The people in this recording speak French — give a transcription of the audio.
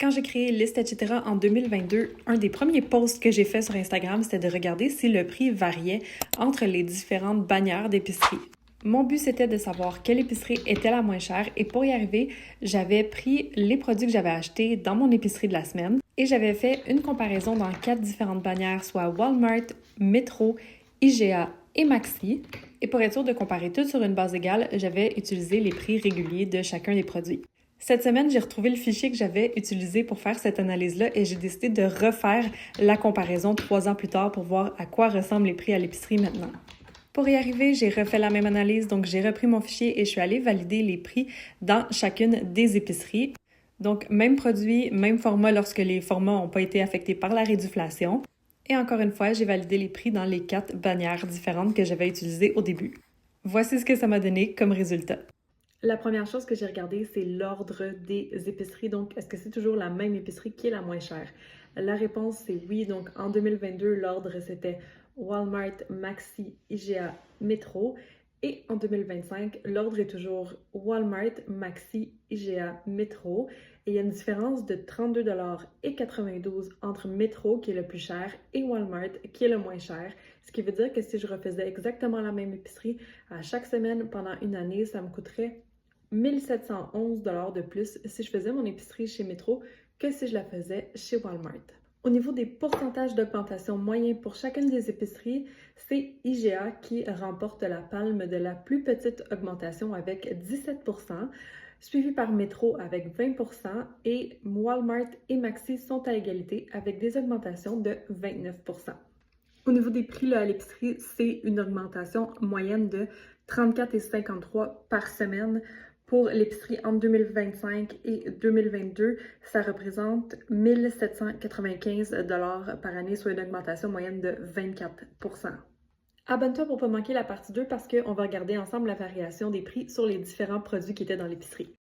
Quand j'ai créé Liste, etc. en 2022, un des premiers posts que j'ai fait sur Instagram, c'était de regarder si le prix variait entre les différentes bannières d'épicerie. Mon but, c'était de savoir quelle épicerie était la moins chère et pour y arriver, j'avais pris les produits que j'avais achetés dans mon épicerie de la semaine et j'avais fait une comparaison dans 4 différentes bannières, soit Walmart, Metro, IGA et Maxi. Et pour être sûr de comparer tout sur une base égale, j'avais utilisé les prix réguliers de chacun des produits. Cette semaine, j'ai retrouvé le fichier que j'avais utilisé pour faire cette analyse-là et j'ai décidé de refaire la comparaison 3 ans plus tard pour voir à quoi ressemblent les prix à l'épicerie maintenant. Pour y arriver, j'ai refait la même analyse, donc j'ai repris mon fichier et je suis allée valider les prix dans chacune des épiceries. Donc, même produit, même format lorsque les formats n'ont pas été affectés par la réduflation. Et encore une fois, j'ai validé les prix dans les 4 bannières différentes que j'avais utilisées au début. Voici ce que ça m'a donné comme résultat. La première chose que j'ai regardée, c'est l'ordre des épiceries. Donc, est-ce que c'est toujours la même épicerie qui est la moins chère? La réponse, c'est oui. Donc, en 2022, l'ordre, c'était Walmart, Maxi, IGA, Metro. Et en 2025, l'ordre est toujours Walmart, Maxi, IGA, Metro. Et il y a une différence de 32,92 $ entre Metro, qui est le plus cher, et Walmart, qui est le moins cher. Ce qui veut dire que si je refaisais exactement la même épicerie à chaque semaine pendant une année, ça me coûterait 1 711 $ de plus si je faisais mon épicerie chez Metro que si je la faisais chez Walmart. Au niveau des pourcentages d'augmentation moyens pour chacune des épiceries, c'est IGA qui remporte la palme de la plus petite augmentation avec 17 %, suivi par Metro avec 20 % et Walmart et Maxi sont à égalité avec des augmentations de 29 %. Au niveau des prix là, à l'épicerie, c'est une augmentation moyenne de 34,53 $ par semaine. Pour l'épicerie entre 2025 et 2022, ça représente 1 795 $ par année, soit une augmentation moyenne de 24 %. Abonne-toi pour ne pas manquer la partie 2 parce qu'on va regarder ensemble la variation des prix sur les différents produits qui étaient dans l'épicerie.